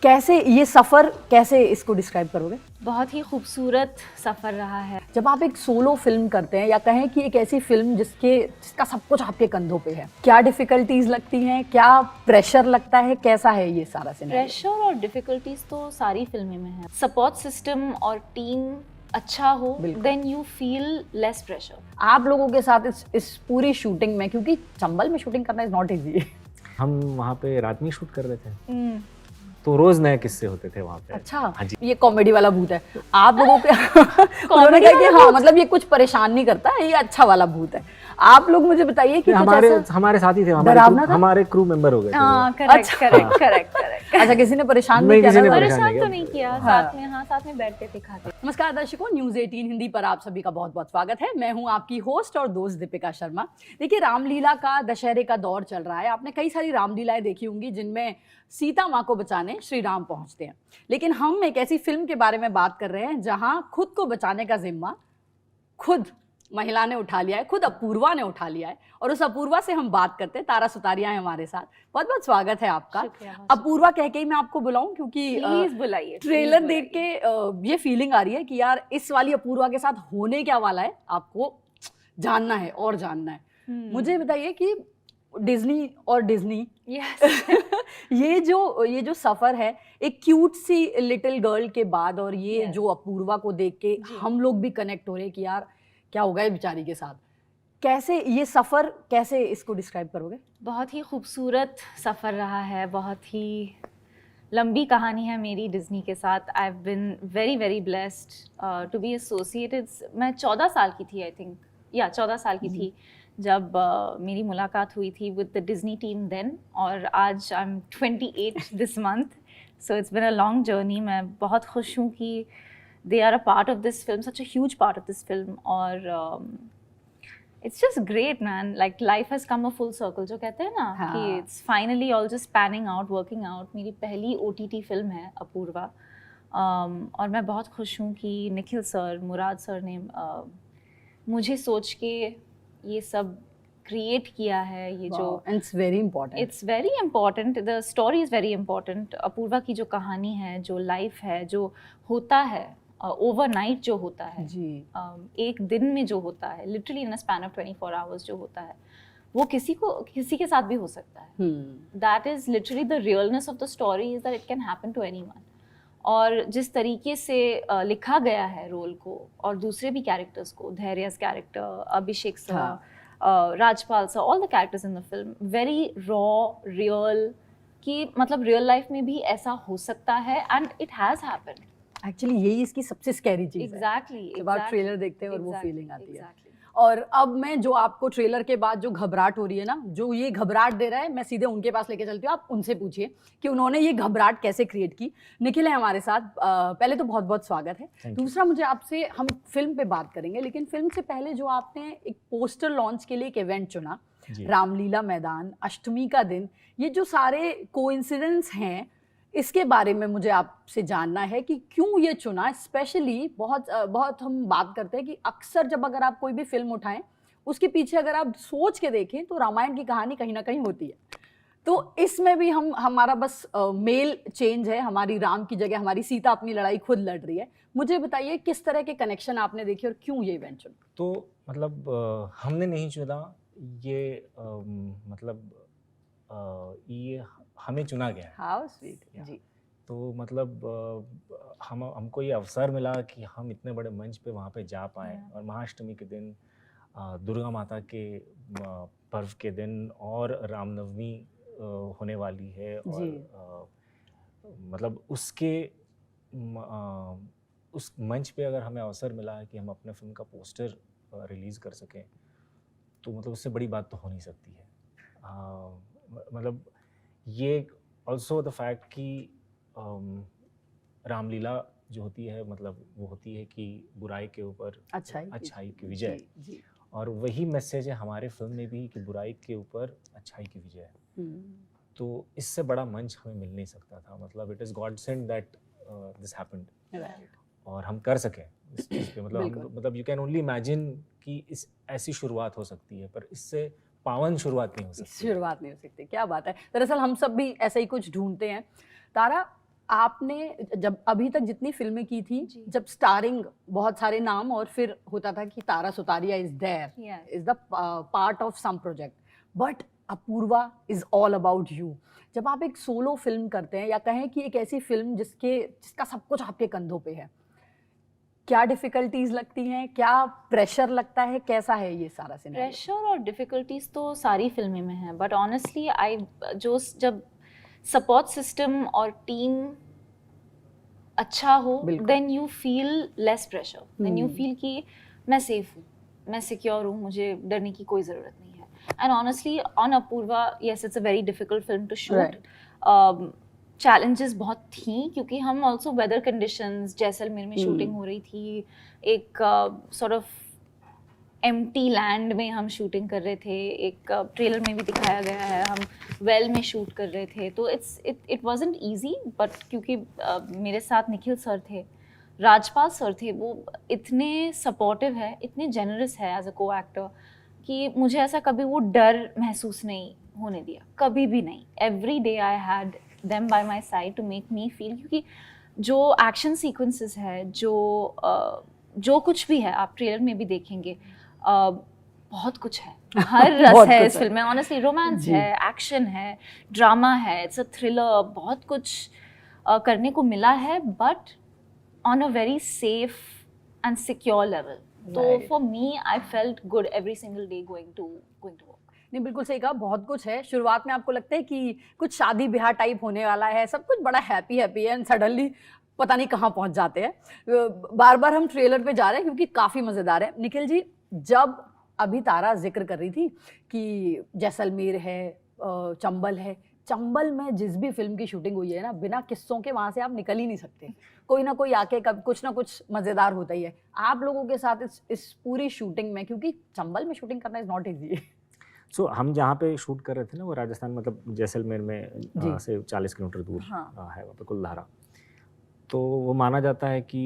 कैसे ये सफ़र, कैसे इसको डिस्क्राइब करोगे? बहुत ही खूबसूरत सफ़र रहा है। जब आप एक सोलो फिल्म करते हैं या कहें कि एक ऐसी फिल्म जिसका सब कुछ आपके कंधों पे है, क्या डिफ़िकल्टीज़ लगती हैं, क्या प्रेशर लगता है, कैसा है ये सारा सिनेरियो? प्रेशर और डिफ़िकल्टीज तो सारी फिल्में में है। सपोर्ट सिस्टम और टीम अच्छा हो, then you feel less pressure. आप लोगों के साथ इस पूरी शूटिंग में, क्योंकि चंबल में शूटिंग करना इज़ नॉट ईज़ी। हम वहाँ पे रात में शूट कर रहे थे, तो रोज नए किस्से होते थे वहाँ पे। अच्छा, हाँ जी। ये कॉमेडी वाला भूत है आप लोगों के। उन्होंने कहा कि हाँ, मतलब ये कुछ परेशान नहीं करता, ये अच्छा वाला भूत है। आप लोग मुझे बताइए कि हमारे साथी थे, हमारे क्रू मेंबर हो गए थे। करेक्ट। अच्छा, किसी ने परेशान नहीं, नहीं किसी ने किया? परेशान तो नहीं किया। साथ में बैठते थे, खाते। नमस्कार दर्शकों, न्यूज़ 18 हिंदी पर आप सभी का बहुत बहुत स्वागत है। मैं हूं आपकी होस्ट और दोस्त दीपिका शर्मा। देखिए, रामलीला का, दशहरे का दौर चल रहा है। आपने कई सारी रामलीलाएं देखी होंगी जिनमें सीता माँ को बचाने श्री राम पहुंचते हैं, लेकिन हम एक ऐसी फिल्म के बारे में बात कर रहे हैं जहां खुद को बचाने का जिम्मा खुद महिला ने उठा लिया है, खुद अपूर्वा ने उठा लिया है। और उस अपूर्वा से हम बात करते हैं। तारा सुतारिया है हमारे साथ। बहुत बहुत स्वागत है आपका। अपूर्वा कह के ही मैं आपको बुलाऊं, क्योंकि प्लीज बुलाइए। ट्रेलर देख के ये फीलिंग आ रही है कि यार इस वाली अपूर्वा के साथ होने क्या वाला है, आपको जानना है और जानना है। मुझे बताइए कि डिज्नी ये जो सफर है एक क्यूट सी लिटिल गर्ल के बाद, और ये जो अपूर्वा को देख के हम लोग भी कनेक्ट हो रहे हैं कि यार क्या होगा ये बेचारी के साथ। कैसे ये सफर, कैसे इसको डिस्क्राइब करोगे? बहुत ही खूबसूरत सफ़र रहा है, बहुत ही लंबी कहानी है मेरी डिज्नी के साथ। I have been very very blessed to be associated. मैं 14 साल की थी, आई थिंक 14 साल की थी जब मेरी मुलाकात हुई थी with the Disney team then, और आज I am 28 this month. So it's been a long journey. मैं बहुत खुश हूँ कि they are a part of this film, such a huge part of this film. और it's just great, man. Like life has come a full circle, जो कहते हैं ना कि it's finally all just panning out, working out. मेरी पहली OTT film है अपूर्वा, और मैं बहुत खुश हूँ कि निखिल सर, मुराद सर ने मुझे सोच के ये सब क्रिएट किया है। ये जो it's very important, the story is very important. Apurva की जो कहानी है, जो लाइफ है, जो होता है ओवरनाइट, जो होता है एक दिन में, जो होता है literally in a span of 24 hours, जो होता है वो किसी के साथ भी हो सकता है। That is literally the realness of the story, is that it can happen to anyone. और जिस तरीके से लिखा गया है रोल को और दूसरे भी कैरेक्टर्स को, धैर्य's character, Abhishek sir, Rajpal sir, all the characters in the film very raw, real, कि मतलब रियल लाइफ में भी ऐसा हो सकता है, and it has happened. Actually यही इसकी सबसे स्कैरी चीज है। जब आप ट्रेलर देखते हैं और वो फीलिंग आती है। और अब मैं जो आपको ट्रेलर के बाद जो घबराहट हो रही है ना, जो ये घबराहट दे रहा है, मैं सीधे उनके पास लेके चलती हूँ। आप उनसे पूछिए कि उन्होंने ये घबराहट कैसे क्रिएट की। निखिल है हमारे साथ। पहले तो बहुत बहुत स्वागत है। दूसरा, मुझे आपसे, हम फिल्म पे बात करेंगे, लेकिन फिल्म से पहले जो आपने एक पोस्टर लॉन्च के लिए एक इवेंट चुना, रामलीला मैदान, अष्टमी का दिन, ये जो सारे कोइंसिडेंस हैं, इसके बारे में मुझे आपसे जानना है कि क्यों ये चुना। स्पेशली बहुत हम बात करते हैं कि अक्सर जब अगर आप कोई भी फिल्म उठाएं, उसके पीछे अगर आप सोच के देखें तो रामायण की कहानी कहीं ना कहीं होती है। तो इसमें भी हमारा बस मेल चेंज है, हमारी राम की जगह हमारी सीता अपनी लड़ाई खुद लड़ रही है। मुझे बताइए किस तरह के कनेक्शन आपने देखे और क्यों ये इवेंट चुना? तो मतलब हमने नहीं चुना ये, मतलब ये हमें चुना गया है। हाउ स्वीट जी। तो मतलब हमको ये अवसर मिला कि हम इतने बड़े मंच पे वहाँ पे जा पाए, और महाअष्टमी के दिन, दुर्गा माता के पर्व के दिन, और रामनवमी होने वाली है, और मतलब उस मंच पे अगर हमें अवसर मिला है कि हम अपने फिल्म का पोस्टर रिलीज़ कर सकें, तो मतलब उससे बड़ी बात तो हो नहीं सकती है। मतलब ये ऑल्सो द फैक्ट कि रामलीला जो होती है, मतलब वो होती है कि बुराई के ऊपर अच्छाई की विजय, और वही मैसेज है हमारे फिल्म में भी कि बुराई के ऊपर अच्छाई की विजय। तो इससे बड़ा मंच हमें मिल नहीं सकता था। मतलब it is God send that this happened, और हम कर सकें इस चीज़ पे। मतलब यू कैन ओनली इमेजिन कि इस ऐसी शुरुआत हो सकती है, पर इससे पावन शुरुआत नहीं हो सकती। क्या बात है। दरअसल हम सब भी ऐसा ही कुछ ढूंढते हैं। तारा, आपने जब अभी तक जितनी फिल्में की थी, जब स्टारिंग बहुत सारे नाम और फिर होता था कि Tara Sutaria is there, is the part of some project, but Apoorva is all about you. जब आप एक सोलो फिल्म करते हैं या कहें कि एक ऐसी फिल्म जिसका सब कुछ आपके कंधों पे है, क्या डिफिकल्टीज लगती हैं, क्या प्रेशर लगता है, कैसा है ये सारा सिनेरियो? प्रेशर और डिफिकल्टीज तो सारी फिल्में में है, बट ऑनेस्टली जब सपोर्ट सिस्टम और टीम अच्छा हो, then you feel less pressure, then you feel कि मैं सेफ हूँ, मैं सिक्योर हूँ, मुझे डरने की कोई ज़रूरत नहीं है। And honestly on Apurva, yes it's a very difficult film to shoot. Challenges बहुत थी क्योंकि हम ऑल्सो वेदर कंडीशंस, जैसलमेर में शूटिंग हो रही थी, एक सॉर्ट ऑफ एम्प्टी लैंड में हम शूटिंग कर रहे थे, एक ट्रेलर में भी दिखाया गया है, हम वेल में शूट कर रहे थे, तो इट वाजंट इजी। बट क्योंकि मेरे साथ निखिल सर थे, राजपाल सर थे, वो इतने सपोर्टिव है, इतने जेनरस है एज अ को एक्टर कि मुझे ऐसा कभी वो डर महसूस नहीं होने दिया, कभी भी नहीं। Every day I had them by my side to make me feel, क्योंकि जो एक्शन सीक्वेंसेस है, जो कुछ भी है, आप ट्रेलर में भी देखेंगे, बहुत कुछ है, हर रस है इस फिल्म में। ऑनेस्टली रोमांस है, एक्शन है, ड्रामा है, इट्स अ थ्रिलर, बहुत कुछ करने को मिला है, but on a very safe and secure level. तो for me I felt good every single day going to work. नहीं, बिल्कुल सही कहा, बहुत कुछ है। शुरुआत में आपको लगता है कि कुछ शादी ब्याह टाइप होने वाला है, सब कुछ बड़ा हैप्पी है, एंड सडनली पता नहीं कहाँ पहुँच जाते हैं। बार बार हम ट्रेलर पे जा रहे हैं क्योंकि काफ़ी मज़ेदार है। निखिल जी, जब अभी तारा जिक्र कर रही थी कि जैसलमेर है, चंबल है, चंबल में जिस भी फिल्म की शूटिंग हुई है ना, बिना किस्सों के वहाँ से आप निकल ही नहीं सकते। कोई ना कोई आके कब कुछ ना कुछ मज़ेदार होता ही है। आप लोगों के साथ इस पूरी शूटिंग में, क्योंकि चंबल में शूटिंग करना इज़ नॉट ईजी। सो हम जहाँ पे शूट कर रहे थे ना, वो राजस्थान, मतलब जैसलमेर में से 40 किलोमीटर दूर है वहाँ पे कुलधारा। तो वो माना जाता है कि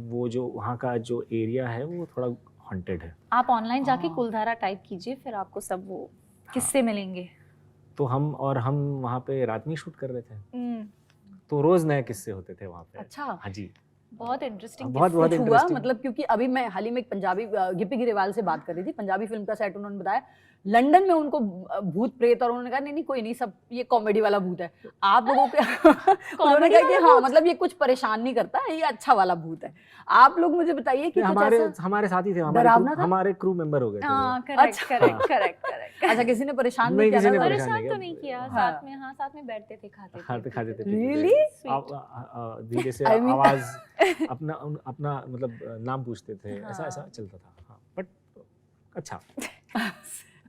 वो जो वहाँ का जो एरिया है वो थोड़ा हॉन्टेड है। आप ऑनलाइन जाके कुलधारा टाइप कीजिए, फिर आपको सब वो किस्से मिलेंगे। तो हम वहाँ पे रात में शूट कर रहे थे, तो रोज नए किस्से होते थे वहाँ पे। अच्छा। हाँ जी, बहुत इंटरेस्टिंग बहुत इंटरेस्टिंग। मतलब क्योंकि अभी मैं हाल ही में एक पंजाबी गिप्पी गिरेवाल से बात कर रही थी, पंजाबी फिल्म का सेट, उन्होंने बताया लंदन में उनको भूत प्रेत, और उन्होंने कहा नहीं कोई नहीं, सब ये कॉमेडी वाला भूत है। आप लोगों के उन्होंने कहा कि हाँ, मतलब ये कुछ परेशान नहीं करता, ये अच्छा वाला भूत है। आप लोग मुझे बताइए कि हमारे साथी थे, हमारे क्रू मेंबर हो गए थे। करेक्ट। अच्छा, किसी ने परेशान नहीं किया? परेशान तो नहीं किया, साथ में बैठते थे, खाते थे। रियली? धीरे से आवाज अपना मतलब नाम पूछते थे, ऐसा चलता था। हाँ, बट अच्छा।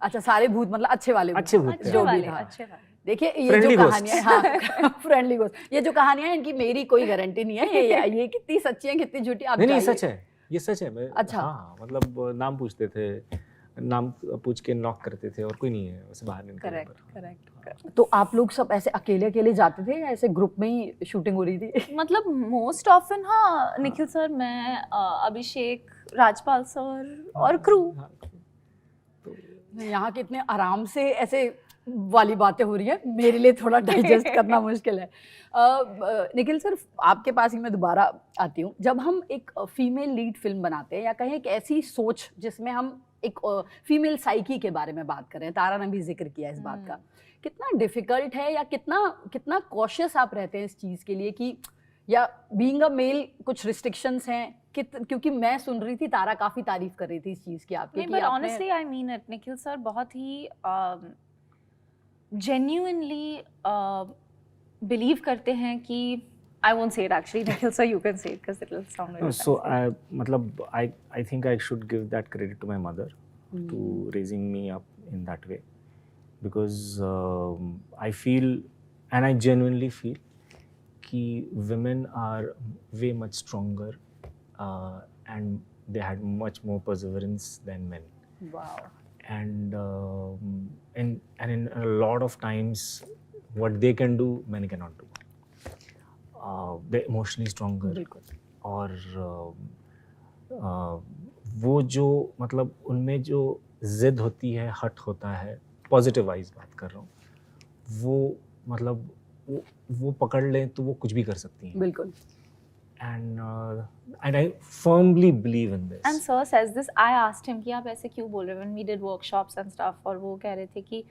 अच्छा, सारे भूत मतलब अच्छे वाले भूत जो भी था। देखिए ये जो कहानियां, हाँ फ्रेंडली घोस्ट, ये जो कहानियां हैं, इनकी मेरी कोई गारंटी नहीं है, ये कितनी सच्ची है कितनी झूठी, आप नहीं सच है, ये सच है। अच्छा। हाँ, मतलब नाम पूछते थे, नाम पूछ के नॉक करते थे, और कोई नहीं है वैसे बाहर निकलने पर। करेक्ट। तो आप लोग सब ऐसे अकेले जाते थे या ऐसे ग्रुप में ही शूटिंग हो रही थी? मतलब मोस्ट ऑफन हाँ, निखिल सर, मैं, अभिषेक, राजपाल सर और क्रू। यहाँ कितने आराम से ऐसे वाली बातें हो रही है, मेरे लिए थोड़ा डाइजेस्ट करना मुश्किल है। निखिल सर, आपके पास ही मैं दोबारा आती हूँ। जब हम एक फीमेल लीड फिल्म बनाते हैं, या कहें एक ऐसी सोच जिसमें हम एक फीमेल साइकी के बारे में बात कर रहे हैं, तारा ने भी जिक्र किया इस बात का, कितना डिफिकल्ट है या कितना कॉशियस आप रहते हैं इस चीज़ के लिए, कि या बीइंग अ मेल कुछ रिस्ट्रिक्शंस हैं? क्योंकि मैं सुन रही थी, तारा काफ़ी तारीफ कर रही थी इस चीज़ की आपकी। नहीं, but honestly I mean it, Nikhil sir बहुत ही जेन्युइनली बिलीव करते हैं कि I won't say it actually. Nikhil sir, you can say it because it will sound very So I think I should give that credit to my mother to raising me up in that way, because I feel, and I genuinely feel, कि women are way much stronger and they had much more perseverance than men. Wow. And in a lot of times what they can do, men cannot do. They're emotionally stronger. और वो जो मतलब उनमें जो जिद होती है, हट होता है, पॉजिटिव वाइज बात कर रहा हूँ, वो मतलब वो पकड़ लें तो वो कुछ भी कर सकती हैं। बिल्कुल। And I firmly believe in this. And sir says this. I asked him कि आप ऐसे क्यों बोल रहे हो when we did workshops and stuff, और वो कह रहे थे कि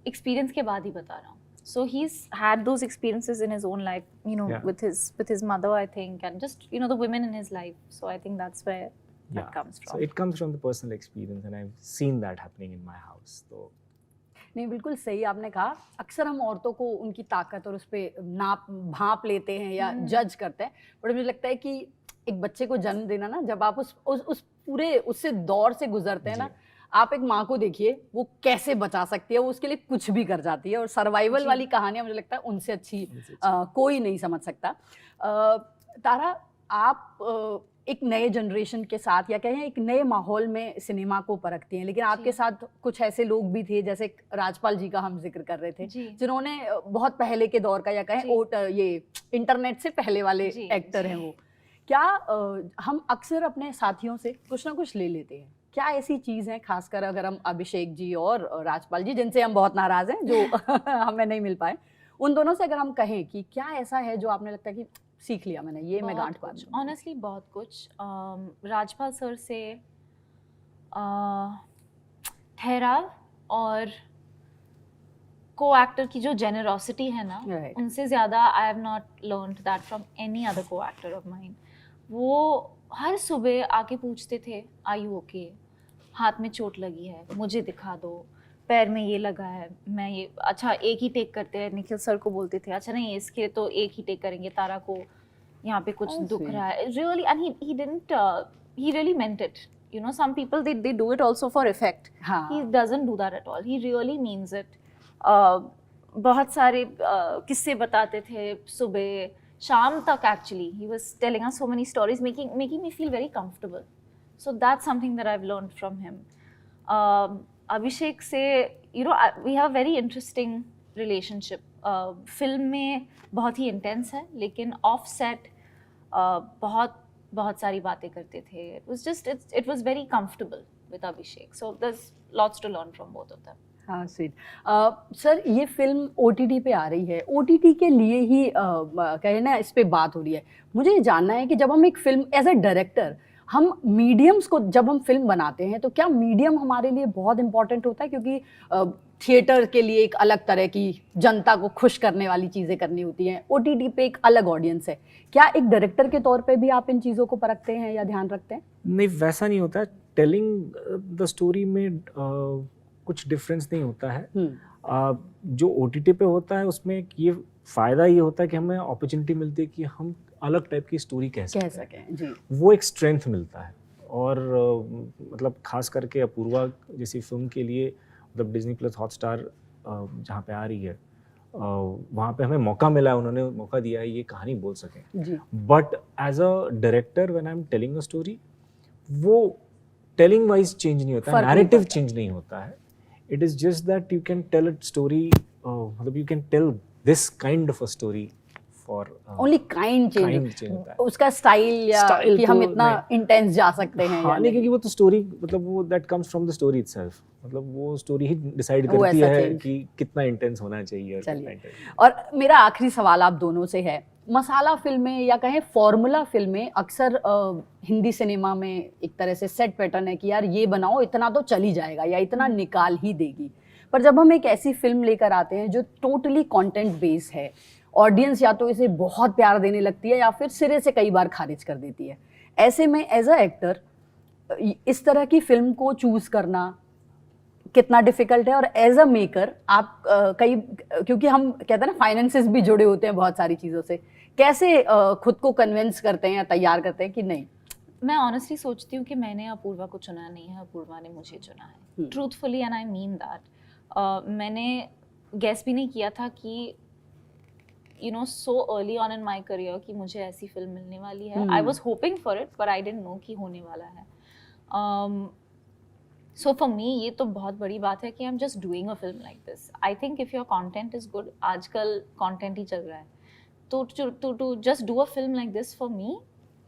experience के बाद ही बता रहा हूँ. So he's had those experiences in his own life, you know, Yeah. with his mother, I think, and just, you know, the women in his life. So I think that's where that comes from. So it comes from the personal experience, and I've seen that happening in my house. So नहीं, बिल्कुल सही आपने कहा। अक्सर हम औरतों को उनकी ताकत और उस पर नाप भांप लेते हैं या जज करते हैं, बट मुझे लगता है कि एक बच्चे को जन्म देना ना, जब आप उस पूरे उससे दौर से गुजरते हैं ना, आप एक माँ को देखिए वो कैसे बचा सकती है, वो उसके लिए कुछ भी कर जाती है। और सर्वाइवल वाली कहानियाँ मुझे लगता है उनसे अच्छी कोई नहीं समझ सकता। तारा, आप एक नए जनरेशन के साथ या कहें एक नए माहौल में सिनेमा को परखती हैं, लेकिन आपके साथ कुछ ऐसे लोग भी थे, जैसे राजपाल जी का हम जिक्र कर रहे थे, जिन्होंने बहुत पहले के दौर का या कहें ये इंटरनेट से पहले वाले एक्टर हैं वो। क्या हम अक्सर अपने साथियों से कुछ ना कुछ ले लेते हैं? क्या ऐसी चीज़ है, खासकर अगर हम अभिषेक जी और राजपाल जी, जिनसे हम बहुत नाराज़ हैं जो हमें नहीं मिल पाए, उन दोनों से अगर हम कहें कि क्या ऐसा है जो आपने लगता है कि सीख लिया मैंने, ये मैं गांठ बात? ऑनेस्टली बहुत कुछ। राजपाल सर से ठहराव और को एक्टर की जो जेनरोसिटी है ना, उनसे ज़्यादा I have not learned that from any other को एक्टर ऑफ माइन। वो हर सुबह आके पूछते थे, आर यू ओके, हाथ में चोट लगी है, मुझे दिखा दो, पैर में ये लगा है, मैं ये, अच्छा एक ही टेक करते हैं। निखिल सर को बोलते थे, अच्छा नहीं इसके तो एक ही टेक करेंगे, तारा को यहाँ पे कुछ दुख रहा है, really. And he didn't he really meant it, you know. Some people they do it also for effect. He doesn't do that at all, he really means it. बहुत सारे किस्से बताते थे सुबह शाम तक। actually he was telling us so many stories, making me feel very comfortable. So that's something that I've learned from him. Abhishek से, you know, we have a very interesting relationship. Film में बहुत ही intense है, लेकिन of set बहुत सारी बातें करते थे। It was very comfortable with Abhishek. So there's lots to learn from both of them. हाँ स्वीट। सर, ये फिल्म OTT पे आ रही है, OTT के लिए ही कहे ना इस पे बात हो रही है। मुझे ये जानना है कि जब हम एक फिल्म एज अ डायरेक्टर, हम मीडियम्स को जब हम फिल्म बनाते हैं, तो क्या मीडियम हमारे लिए बहुत इंपॉर्टेंट होता है? क्योंकि थिएटर के लिए एक अलग तरह की जनता को खुश करने वाली चीज़ें करनी होती हैं, OTT पे एक अलग ऑडियंस है। क्या एक डायरेक्टर के तौर पे भी आप इन चीज़ों को परखते हैं या ध्यान रखते हैं? नहीं, वैसा नहीं होता है। टेलिंग द स्टोरी में कुछ डिफरेंस नहीं होता है। जो OTT पे होता है उसमें ये फ़ायदा ये होता है कि हमें अपॉर्चुनिटी मिलती है कि हम अलग टाइप की स्टोरी कह सकें जी। वो एक स्ट्रेंथ मिलता है। और मतलब खास करके अपूर्वा जैसी फिल्म के लिए, मतलब डिज्नी प्लस हॉटस्टार जहाँ पे आ रही है, वहाँ पे हमें मौका मिला है, उन्होंने मौका दिया है ये कहानी बोल सकें। But as a director when I am telling a story, वो टेलिंग वाइज चेंज नहीं होता है, नैरेटिव चेंज नहीं होता है। It is just that you can tell a story, मतलब you can tell this kind of a story for only kind change होता है। उसका स्टाइल या कि हम इतना इंटेंस जा सकते हैं, हाँ, नहीं, क्योंकि वो तो स्टोरी, मतलब वो that comes from the story itself. मतलब वो स्टोरी ही डिसाइड करती है कि कितना इंटेंस होना चाहिए। और मेरा आखिरी सवाल आप दोनों से है, मसाला फिल्में या कहें फॉर्मूला फिल्में अक्सर हिंदी सिनेमा में एक तरह से सेट पैटर्न है कि यार ये बनाओ, इतना तो चल ही जाएगा या इतना निकाल ही देगी। पर जब हम एक ऐसी फिल्म लेकर आते हैं जो टोटली कंटेंट बेस है, ऑडियंस या तो इसे बहुत प्यार देने लगती है या फिर सिरे से कई बार खारिज कर देती है। ऐसे में एज अ एक्टर इस तरह की फिल्म को चूज करना कितना डिफिकल्ट है? और एज अ मेकर आप क्योंकि हम कहते हैं ना फाइनेंसेस भी जुड़े होते हैं बहुत सारी चीज़ों से, कैसे खुद को कन्विंस करते हैं या तैयार करते हैं कि नहीं? मैं ऑनेस्टली सोचती हूँ कि मैंने अपूर्वा को चुना नहीं है, अपूर्वा ने मुझे चुना है, truthfully, and I mean that. मैंने गेस भी नहीं किया था कि you know so early on in my career कि मुझे ऐसी फिल्म मिलने वाली है। I was hoping for it but I didn't know कि होने वाला है। So for me ये तो बहुत बड़ी बात है कि I'm just doing a film like this. I think if your content is good, आजकल content ही चल रहा है, तो to just do a film like this for me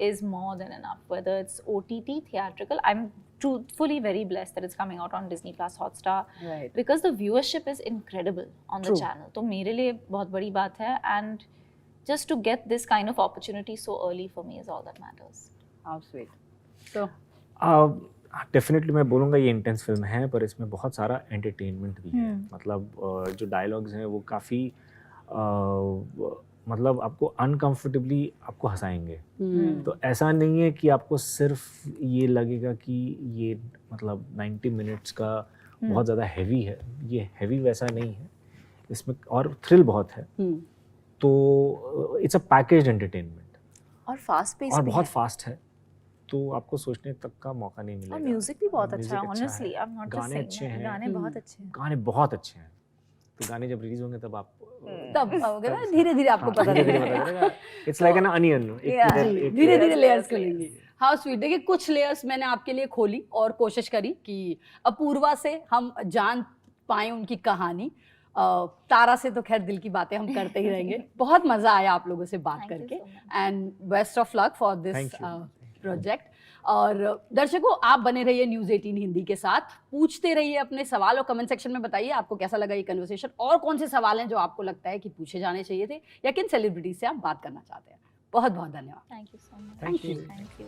is more than enough. Whether it's OTT, theatrical, I'm truthfully very blessed that it's coming out on Disney Plus Hotstar, right, because the viewership is incredible on True. the channel. तो मेरे लिए बहुत बड़ी बात है, and just to get this kind of opportunity so early for me is all that matters. how sweet. So definitely मैं बोलूँगा ये इंटेंस फिल्म है, पर इसमें बहुत सारा एंटरटेनमेंट भी है। मतलब जो डायलॉग्स हैं वो काफ़ी मतलब आपको अनकंफर्टेबली आपको हंसाएंगे। तो ऐसा नहीं है कि आपको सिर्फ ये लगेगा कि ये मतलब 90 मिनट्स का बहुत ज़्यादा हैवी है, ये हैवी वैसा नहीं है इसमें, और थ्रिल बहुत है। तो इट्स अ पैकेज्ड एंटरटेनमेंट और फास्ट पेस और भी बहुत है। फास्ट है, तो आपको सोचने तक का मौका नहीं मिलेगा। और म्यूजिक भी बहुत अच्छा है, Music अच्छा ऑनेस्टली है, आई एम नॉट जस्ट गाने अच्छे सेइंग, हैं। गाने बहुत अच्छे हैं। गाने बहुत अच्छे हैं, तो गाने जब रिलीज होंगे तब आप तब धीरे धीरे आपको पता चलेगा। इट्स लाइक एन अनियन, धीरे धीरे लेयर्स खुलेंगी। How sweet. देखिए कुछ लेयर्स मैंने आपके लिए खोली और कोशिश करी कि अपूर्वा से हम जान पाएं उनकी कहानी। तारा से तो खैर दिल की बातें हम करते ही रहेंगे। बहुत मजा आया आप लोगों से बात करके, and best of luck for this project. और दर्शकों आप बने रहिए न्यूज़ 18 हिंदी के साथ, पूछते रहिए अपने सवाल और कमेंट सेक्शन में बताइए आपको कैसा लगा ये कन्वर्सेशन, और कौन से सवाल हैं जो आपको लगता है कि पूछे जाने चाहिए थे, या किन सेलिब्रिटी से आप बात करना चाहते हैं। बहुत बहुत धन्यवाद। Thank you so much. Thank you. Thank you.